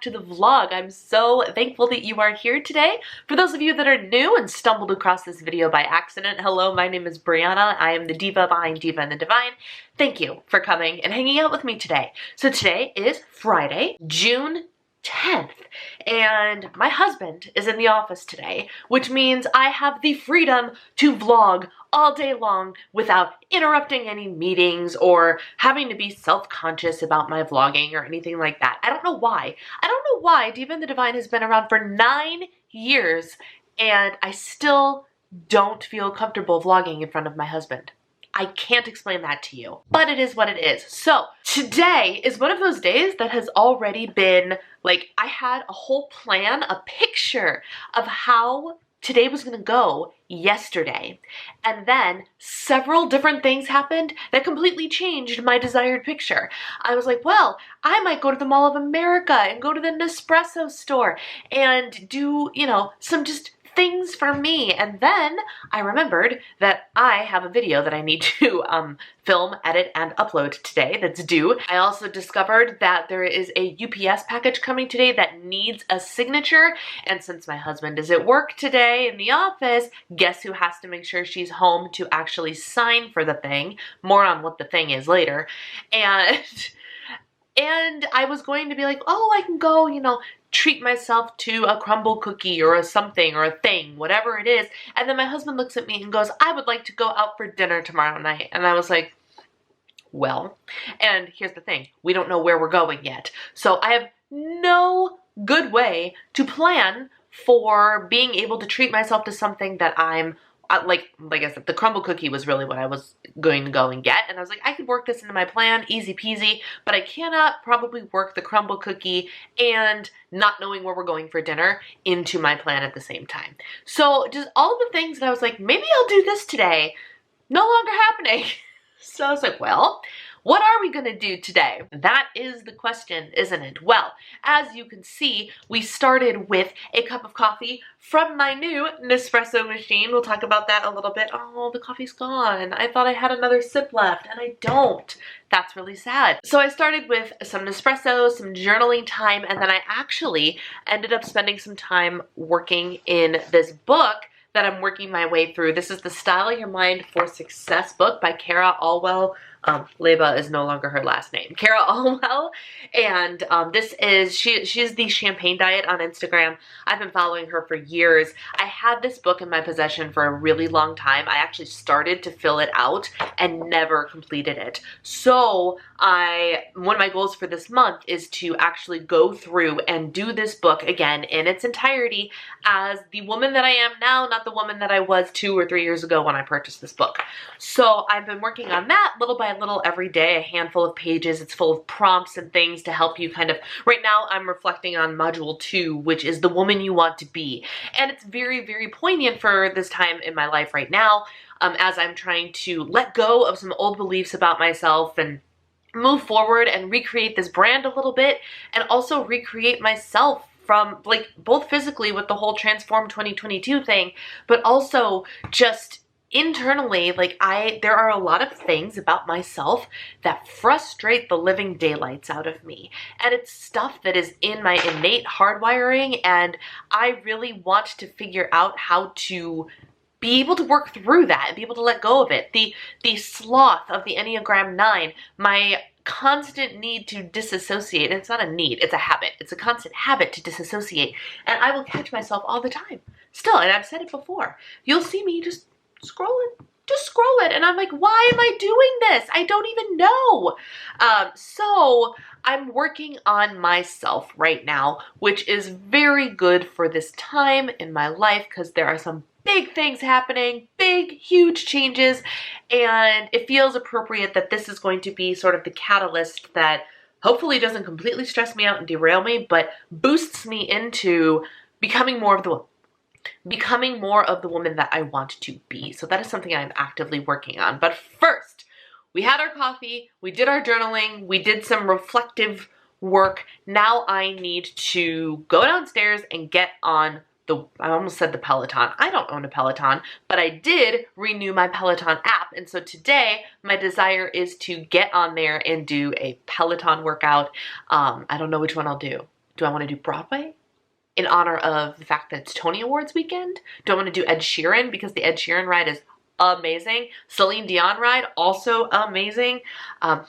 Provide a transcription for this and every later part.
back to the vlog. I'm so thankful that you are here today. For those of you that are new and stumbled across this video by accident, hello, my name is Brianna. I am the diva behind Diva and the Divine. Thank you for coming and hanging out with me today. So today is Friday, June 10th, and my husband is in the office today, which means I have the freedom to vlog all day long without interrupting any meetings or having to be self-conscious about my vlogging or anything like that. I don't know why. I don't know why Diva and the Divine has been around for 9 years and I still don't feel comfortable vlogging in front of my husband. I can't explain that to you, but it is what it is. So today is one of those days that has already been like, I had a whole plan, a picture of how today was gonna go yesterday. And then several different things happened that completely changed my desired picture. I was like, well, I might go to the Mall of America and go to the Nespresso store and do, you know, some just things for me. And then I remembered that I have a video that I need to film, edit, and upload today that's due. I also discovered that there is a UPS package coming today that needs a signature. And since my husband is at work today in the office, guess who has to make sure she's home to actually sign for the thing? More on what the thing is later. And I was going to be like, oh, I can go, you know, treat myself to a crumble cookie or a something or a thing, whatever it is. And then my husband looks at me and goes, I would like to go out for dinner tomorrow night. And I was like, well, and here's the thing, we don't know where we're going yet. So I have no good way to plan for being able to treat myself to something that I'm like I said, the crumble cookie was really what I was going to go and get. And I was like, I could work this into my plan, easy peasy, but I cannot probably work the crumble cookie and not knowing where we're going for dinner into my plan at the same time. So just all of the things that I was like, maybe I'll do this today, no longer happening. So I was like, well, what are we gonna do today? That is the question, isn't it? Well, as you can see, we started with a cup of coffee from my new Nespresso machine. We'll talk about that a little bit. Oh, the coffee's gone. I thought I had another sip left and I don't. That's really sad. So I started with some Nespresso, some journaling time, and then I actually ended up spending some time working in this book that I'm working my way through. This is the Style Your Mind for Success book by Cara Alwell. Leba is no longer her last name. Cara Alwell. And this is, she's the Champagne Diet on Instagram. I've been following her for years. I had this book in my possession for a really long time. I actually started to fill it out and never completed it. So one of my goals for this month is to actually go through and do this book again in its entirety as the woman that I am now, not the woman that I was 2 or 3 years ago when I purchased this book. So I've been working on that little by little every day, a handful of pages. It's full of prompts and things to help you kind of, right now I'm reflecting on module 2, which is the woman you want to be. And it's very, very poignant for this time in my life right now, as I'm trying to let go of some old beliefs about myself and move forward and recreate this brand a little bit, and also recreate myself from like both physically with the whole Transform 2022 thing, but also just internally, like there are a lot of things about myself that frustrate the living daylights out of me. And it's stuff that is in my innate hardwiring, and I really want to figure out how to be able to work through that and be able to let go of it. The sloth of the Enneagram 9, my constant need to disassociate, and it's not a need, it's a habit. It's a constant habit to disassociate. And I will catch myself all the time. Still, and I've said it before, you'll see me just scroll it, and I'm like, why am I doing this? I don't even know. So I'm working on myself right now, which is very good for this time in my life because there are some big things happening, big, huge changes, and it feels appropriate that this is going to be sort of the catalyst that hopefully doesn't completely stress me out and derail me, but boosts me into becoming more of the woman that I want to be. So that is something I'm actively working on. But first, we had our coffee, we did our journaling, we did some reflective work. Now I need to go downstairs and get on I almost said the Peloton. I don't own a Peloton, but I did renew my Peloton app. And so today my desire is to get on there and do a Peloton workout. I don't know which one I'll do. Do I want to do Broadway in honor of the fact that it's Tony Awards weekend? Do I want to do Ed Sheeran because the Ed Sheeran ride is amazing? Celine Dion ride, also amazing. I'll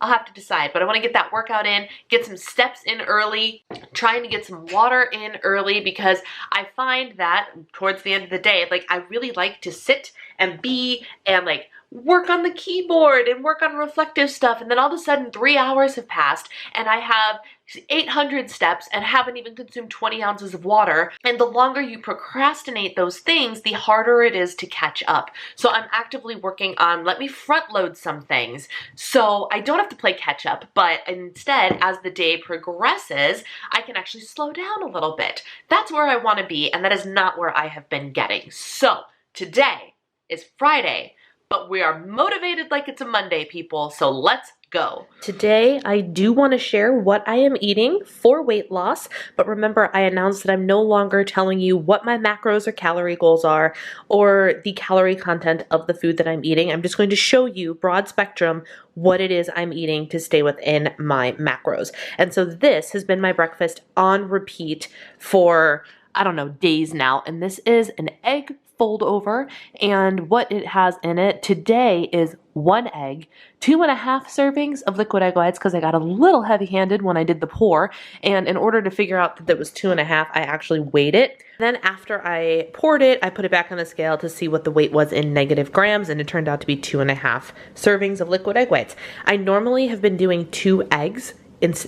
have to decide, but I want to get that workout in, get some steps in early, trying to get some water in early, because I find that towards the end of the day, like, I really like to sit and be and like work on the keyboard and work on reflective stuff, and then all of a sudden 3 hours have passed and I have 800 steps and haven't even consumed 20 ounces of water. And the longer you procrastinate those things, the harder it is to catch up. So I'm actively working on, let me front load some things so I don't have to play catch up, but instead, as the day progresses, I can actually slow down a little bit. That's where I want to be, and that is not where I have been getting. So today is Friday, but we are motivated like it's a Monday, people, so let's go. Today, I do want to share what I am eating for weight loss, but remember, I announced that I'm no longer telling you what my macros or calorie goals are or the calorie content of the food that I'm eating. I'm just going to show you broad spectrum what it is I'm eating to stay within my macros. And so this has been my breakfast on repeat for, I don't know, days now, and this is an egg fold over, and what it has in it today is 1 egg, 2.5 servings of liquid egg whites, because I got a little heavy-handed when I did the pour, and in order to figure out that it was 2.5, I actually weighed it. Then after I poured it, I put it back on the scale to see what the weight was in negative grams, and it turned out to be 2.5 servings of liquid egg whites. I normally have been doing 2 eggs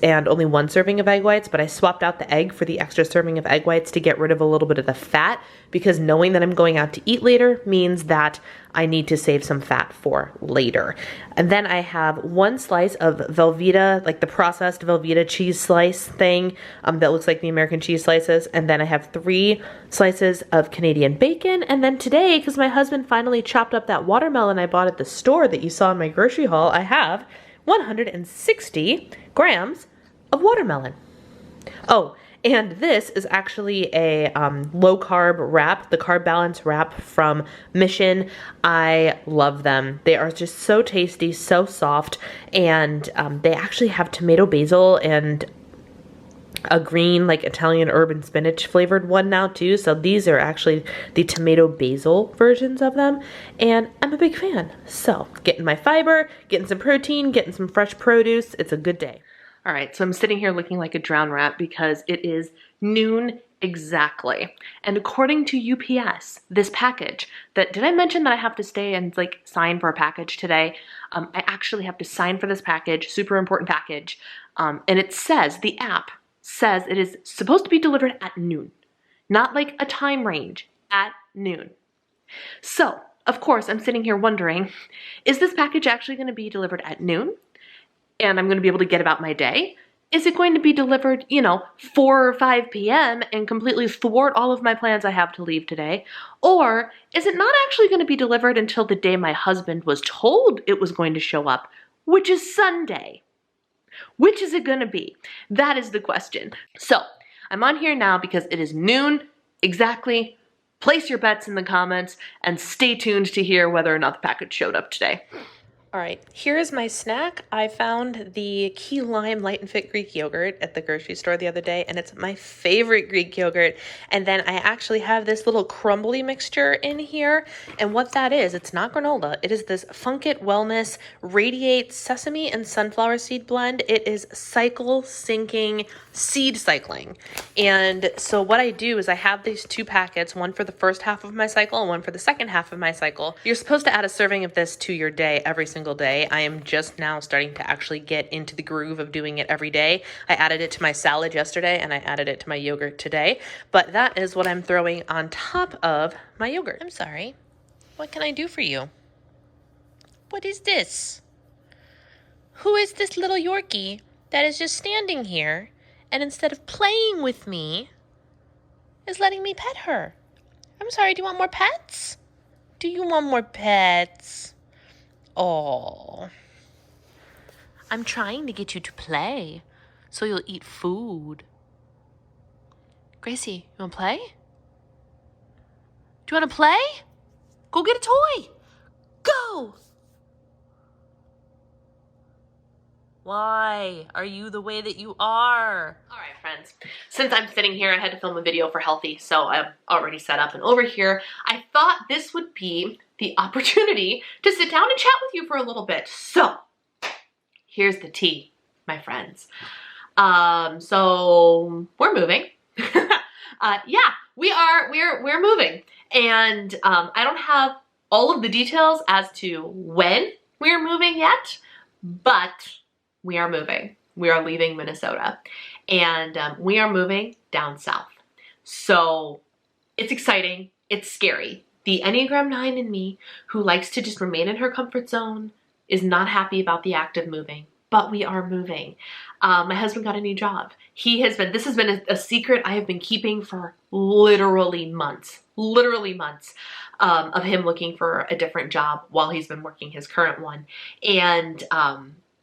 and only 1 serving of egg whites, but I swapped out the egg for the extra serving of egg whites to get rid of a little bit of the fat, because knowing that I'm going out to eat later means that I need to save some fat for later. And then I have 1 slice of Velveeta, like the processed Velveeta cheese slice thing that looks like the American cheese slices. And then I have 3 slices of Canadian bacon. And then today, because my husband finally chopped up that watermelon I bought at the store that you saw in my grocery haul, I have 160 grams of watermelon. Oh, and this is actually a low carb wrap, the Carb Balance wrap from Mission. I love them. They are just so tasty, so soft, and they actually have tomato basil and a green, like Italian herb and spinach flavored one now too. So these are actually the tomato basil versions of them, and I'm a big fan. So getting my fiber, getting some protein, getting some fresh produce. It's a good day. All right, so I'm sitting here looking like a drowned rat because it is noon exactly. And according to UPS, this package did I mention that I have to stay and like sign for a package today? I actually have to sign for this package, super important package. And it says, the app says it is supposed to be delivered at noon, not like a time range, at noon. So, of course, I'm sitting here wondering, is this package actually going to be delivered at noon? And I'm going to be able to get about my day? Is it going to be delivered, 4 or 5 p.m. and completely thwart all of my plans I have to leave today? Or is it not actually going to be delivered until the day my husband was told it was going to show up, which is Sunday? Which is it going to be? That is the question. So I'm on here now because it is noon exactly. Place your bets in the comments and stay tuned to hear whether or not the package showed up today. All right, here's my snack. I found the Key Lime Light and Fit Greek yogurt at the grocery store the other day, and it's my favorite Greek yogurt. And then I actually have this little crumbly mixture in here, and what that is, it's not granola. It is this Funk It Wellness Radiate Sesame and Sunflower Seed blend. It is cycle syncing seed cycling. And so what I do is I have these 2 packets, one for the first half of my cycle and one for the second half of my cycle. You're supposed to add a serving of this to your day every single day. I am just now starting to actually get into the groove of doing it every day. I added it to my salad yesterday and I added it to my yogurt today, but that is what I'm throwing on top of my yogurt. I'm sorry. What can I do for you? What is this? Who is this little Yorkie that is just standing here and instead of playing with me is letting me pet her? I'm sorry, do you want more pets? Do you want more pets? Oh, I'm trying to get you to play so you'll eat food. Gracie, you want to play? Do you want to play? Go get a toy. Go. Why are you the way that you are? All right, friends. Since I'm sitting here, I had to film a video for Healthy, so I'm already set up and over here. I thought this would be the opportunity to sit down and chat with you for a little bit. So here's the tea, my friends. So we're moving. Yeah, we're moving. And I don't have all of the details as to when we're moving yet, but we are moving. We are leaving Minnesota, and we are moving down south. So it's exciting. It's scary. The Enneagram 9 in me, who likes to just remain in her comfort zone, is not happy about the act of moving, but we are moving. My husband got a new job. This has been a secret I have been keeping for literally months of him looking for a different job while he's been working his current one. And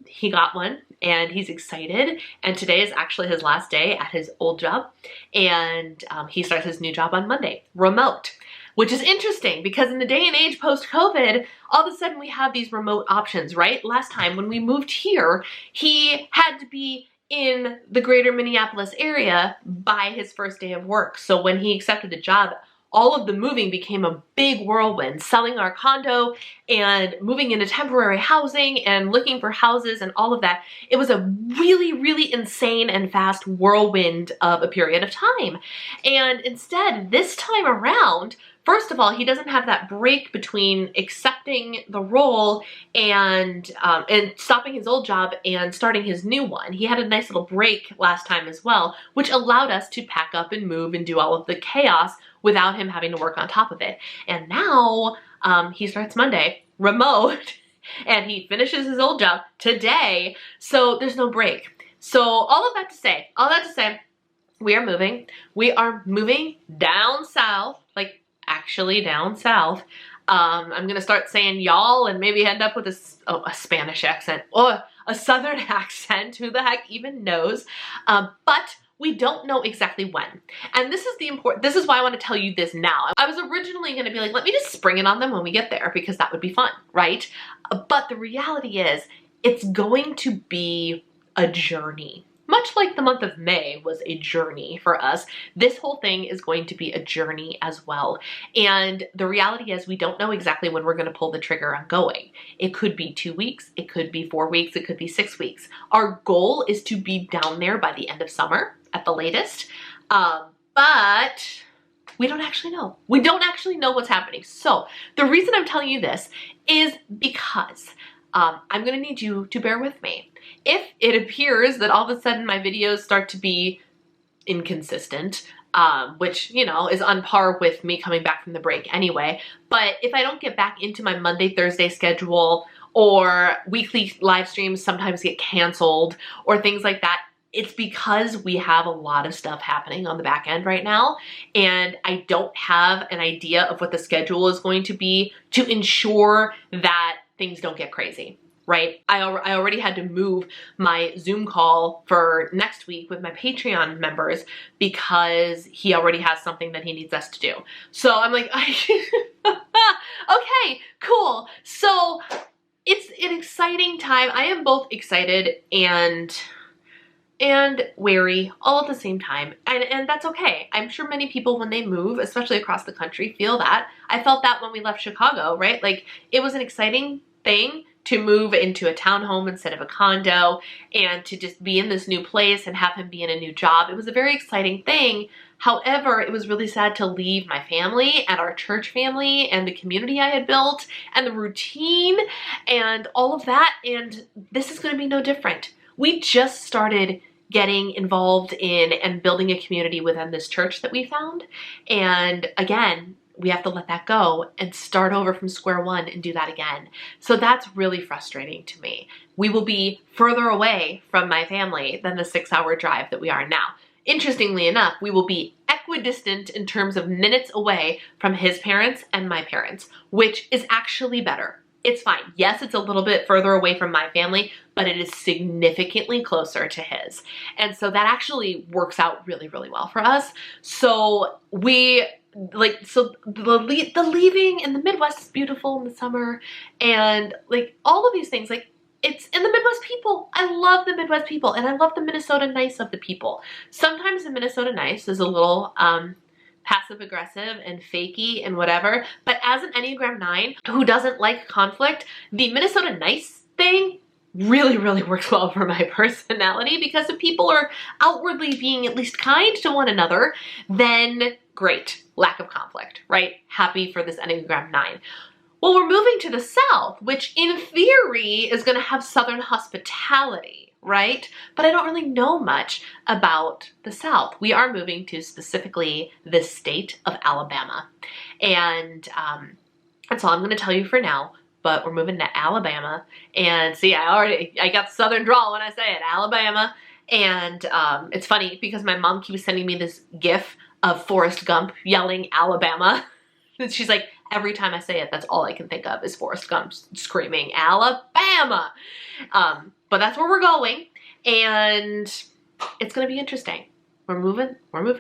he got one and he's excited. And today is actually his last day at his old job. And he starts his new job on Monday, remote. Which is interesting because in the day and age post-COVID, all of a sudden we have these remote options, right? Last time when we moved here, he had to be in the greater Minneapolis area by his first day of work. So when he accepted the job, all of the moving became a big whirlwind, selling our condo and moving into temporary housing and looking for houses and all of that. It was a really, really insane and fast whirlwind of a period of time. And instead, this time around, first of all, he doesn't have that break between accepting the role and stopping his old job and starting his new one. He had a nice little break last time as well, which allowed us to pack up and move and do all of the chaos without him having to work on top of it. And now he starts Monday, remote, and he finishes his old job today, so there's no break. So all that to say, we are moving. We are moving down south, like actually down south. I'm gonna start saying y'all and maybe end up with a Spanish accent or a Southern accent. Who the heck even knows? But we don't know exactly when. And this is why I want to tell you this now. I was originally going to be like, let me just spring it on them when we get there because that would be fun, right? But the reality is it's going to be a journey. Much like the month of May was a journey for us, this whole thing is going to be a journey as well. And the reality is we don't know exactly when we're going to pull the trigger on going. It could be 2 weeks, it could be 4 weeks, it could be 6 weeks. Our goal is to be down there by the end of summer at the latest, but we don't actually know. We don't actually know what's happening. So the reason I'm telling you this is because I'm gonna need you to bear with me. If it appears that all of a sudden my videos start to be inconsistent, which, you know, is on par with me coming back from the break anyway, but if I don't get back into my Monday, Thursday schedule, or weekly live streams sometimes get canceled, or things like that, it's because we have a lot of stuff happening on the back end right now, and I don't have an idea of what the schedule is going to be to ensure that things don't get crazy, right? I already had to move my Zoom call for next week with my Patreon members because he already has something that he needs us to do. So I'm like, okay, cool. So it's an exciting time. I am both excited and wary all at the same time, and that's okay. I'm sure many people when they move, especially across the country, feel that. I felt that when we left Chicago, right? Like, it was an exciting thing to move into a townhome instead of a condo and to just be in this new place and have him be in a new job. It was a very exciting thing. However, it was really sad to leave my family and our church family and the community I had built and the routine and all of that, and this is going to be no different. We just started getting involved in and building a community within this church that we found. And again, we have to let that go and start over from square one and do that again. So that's really frustrating to me. We will be further away from my family than the 6-hour drive that we are now. Interestingly enough, we will be equidistant in terms of minutes away from his parents and my parents, which is actually better. It's fine. Yes, it's a little bit further away from my family, but it is significantly closer to his. And so that actually works out really, really well for us. So the leaving in the Midwest is beautiful in the summer, and like all of these things, like it's in the Midwest people. I love the Midwest people, and I love the Minnesota nice of the people. Sometimes the Minnesota nice is a little passive aggressive and fakey and whatever, but as an Enneagram 9 who doesn't like conflict, the Minnesota nice thing really, really works well for my personality, because if people are outwardly being at least kind to one another, then great. Lack of conflict, right? Happy for this Enneagram 9. Well, we're moving to the South, which in theory is going to have Southern hospitality, right? But I don't really know much about the South. We are moving to specifically the state of Alabama. And that's all I'm going to tell you for now, but we're moving to Alabama. And see, I got the Southern drawl when I say it, Alabama. And it's funny because my mom keeps sending me this gif of Forrest Gump yelling Alabama. And she's like, every time I say it, that's all I can think of is Forrest Gump screaming Alabama. But that's where we're going, and it's gonna be interesting. We're moving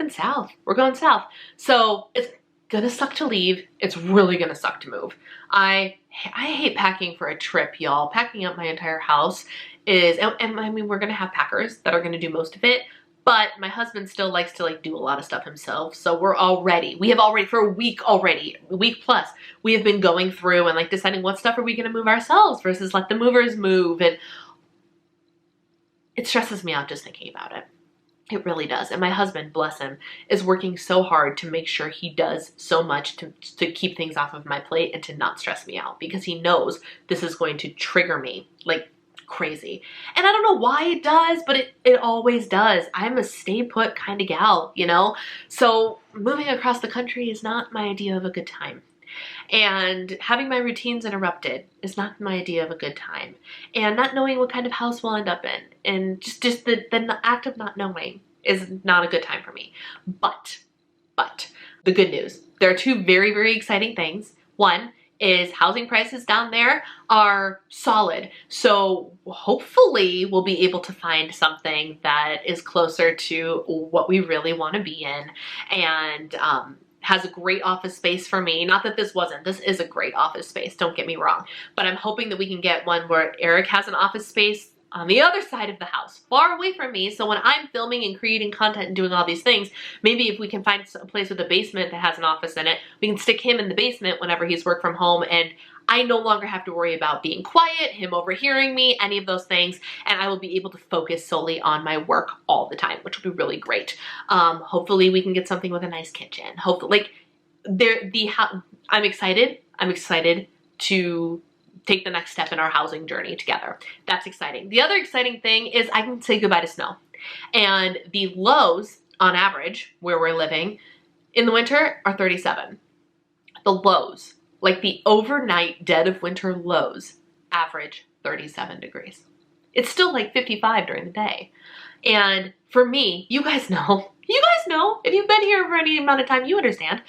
south. We're going south. So it's gonna suck to leave. It's really gonna suck to move. I hate packing for a trip, y'all. Packing up my entire house is, and I mean, we're gonna have packers that are gonna do most of it. But my husband still likes to like do a lot of stuff himself. So we have already for a week plus, we have been going through and like deciding what stuff are we going to move ourselves versus let the movers move. And it stresses me out just thinking about it. It really does. And my husband, bless him, is working so hard to make sure he does so much to keep things off of my plate and to not stress me out, because he knows this is going to trigger me like crazy. And I don't know why it does, but it always does. I'm a stay put kind of gal, you know? So moving across the country is not my idea of a good time. And having my routines interrupted is not my idea of a good time. And not knowing what kind of house we'll end up in, and just the act of not knowing is not a good time for me. But the good news, there are two very, very exciting things. One is housing prices down there are solid. So hopefully we'll be able to find something that is closer to what we really want to be in, and has a great office space for me. Not that this wasn't. This is a great office space, don't get me wrong. But I'm hoping that we can get one where Eric has an office space on the other side of the house, far away from me. So when I'm filming and creating content and doing all these things, maybe if we can find a place with a basement that has an office in it, we can stick him in the basement whenever he's work from home, and I no longer have to worry about being quiet, him overhearing me, any of those things, and I will be able to focus solely on my work all the time, which will be really great. Hopefully we can get something with a nice kitchen. Hopefully, I'm excited. I'm excited to take the next step in our housing journey together. That's exciting. The other exciting thing is I can say goodbye to snow. And the lows, on average, where we're living in the winter are 37. The lows, like the overnight dead of winter lows, average 37 degrees. It's still like 55 during the day. And for me, you guys know, if you've been here for any amount of time, you understand.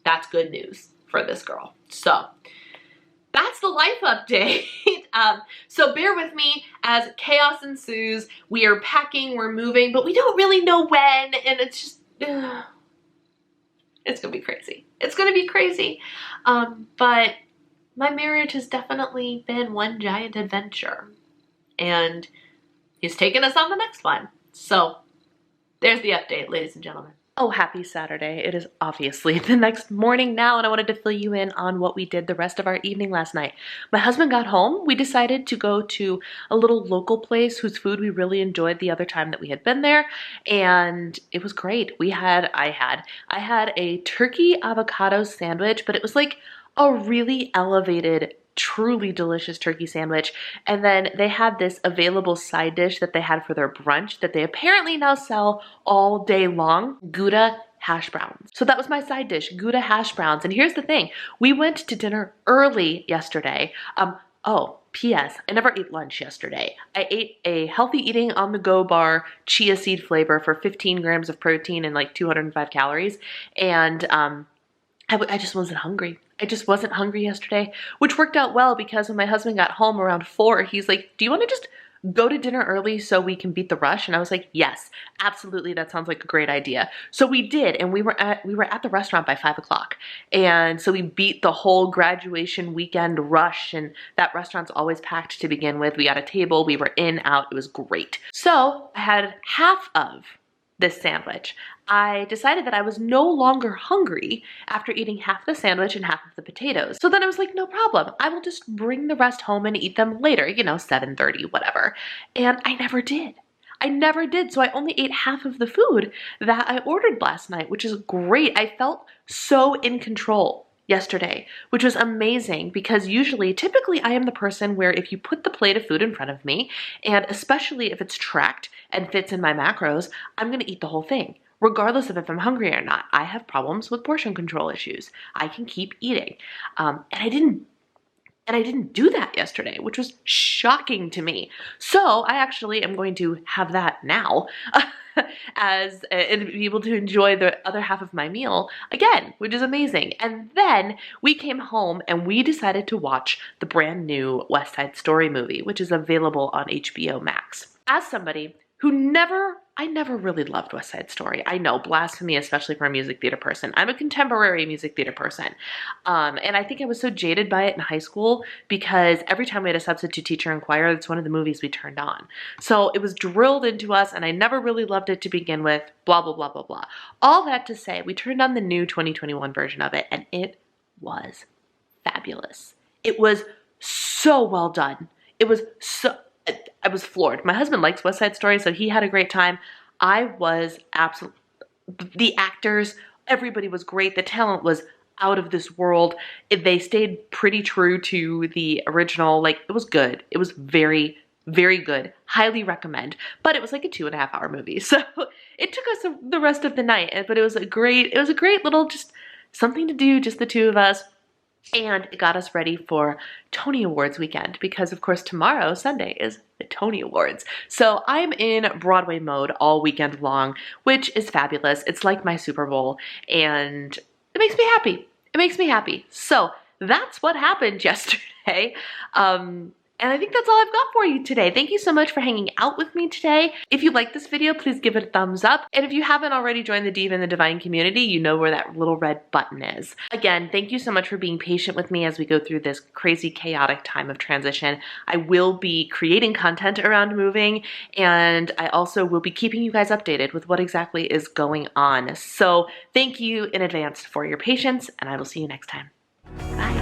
That's good news for this girl. So that's the life update. So bear with me as chaos ensues. We are packing, we're moving, but we don't really know when, and it's just, it's gonna be crazy. It's gonna be crazy. But my marriage has definitely been one giant adventure, and he's taking us on the next one. So there's the update, ladies and gentlemen. Oh, happy Saturday. It is obviously the next morning now, and I wanted to fill you in on what we did the rest of our evening last night. My husband got home. We decided to go to a little local place whose food we really enjoyed the other time that we had been there, and it was great. I had a turkey avocado sandwich, but it was like a really elevated, truly delicious turkey sandwich. And then they had this available side dish that they had for their brunch that they apparently now sell all day long, Gouda hash browns. So that was my side dish, Gouda hash browns. And here's the thing, we went to dinner early yesterday. Oh, P.S. I never ate lunch yesterday. I ate a healthy eating on the go bar, chia seed flavor for 15 grams of protein and like 205 calories. And I just wasn't hungry. I just wasn't hungry yesterday, which worked out well because when my husband got home around 4, he's like, do you want to just go to dinner early so we can beat the rush? And I was like, yes, absolutely. That sounds like a great idea. So we did. And we were at the restaurant by 5 o'clock. And so we beat the whole graduation weekend rush. And that restaurant's always packed to begin with. We got a table. We were in, out. It was great. So I had half of this sandwich. I decided that I was no longer hungry after eating half the sandwich and half of the potatoes. So then I was like, no problem. I will just bring the rest home and eat them later, 7:30, whatever. And I never did. I never did. So I only ate half of the food that I ordered last night, which is great. I felt so in control yesterday, which was amazing because typically I am the person where if you put the plate of food in front of me, and especially if it's tracked and fits in my macros, I'm gonna eat the whole thing, regardless of if I'm hungry or not. I have problems with portion control issues. I can keep eating. And I didn't do that yesterday, which was shocking to me. So I actually am going to have that now and be able to enjoy the other half of my meal again, which is amazing. And then we came home and we decided to watch the brand new West Side Story movie, which is available on HBO Max. As somebody who I never really loved West Side Story. I know, blasphemy, especially for a music theater person. I'm a contemporary music theater person. And I think I was so jaded by it in high school because every time we had a substitute teacher in choir, it's one of the movies we turned on. So it was drilled into us and I never really loved it to begin with, blah, blah, blah, blah, blah. All that to say, we turned on the new 2021 version of it and it was fabulous. It was so well done. I was floored. My husband likes West Side Story, so he had a great time. I was absolutely, the actors, everybody was great. The talent was out of this world. They stayed pretty true to the original. Like, it was good. It was very, very good. Highly recommend. But it was like a 2.5-hour movie. So it took us the rest of the night, but it was a great little, just something to do, just the two of us. And it got us ready for Tony Awards weekend because, of course, tomorrow, Sunday, is the Tony Awards. So I'm in Broadway mode all weekend long, which is fabulous. It's like my Super Bowl, and it makes me happy. It makes me happy. So that's what happened yesterday. And I think that's all I've got for you today. Thank you so much for hanging out with me today. If you like this video, please give it a thumbs up. And if you haven't already joined the Diva and the Divine community, you know where that little red button is. Again, thank you so much for being patient with me as we go through this crazy, chaotic time of transition. I will be creating content around moving, and I also will be keeping you guys updated with what exactly is going on. So thank you in advance for your patience, and I will see you next time. Bye.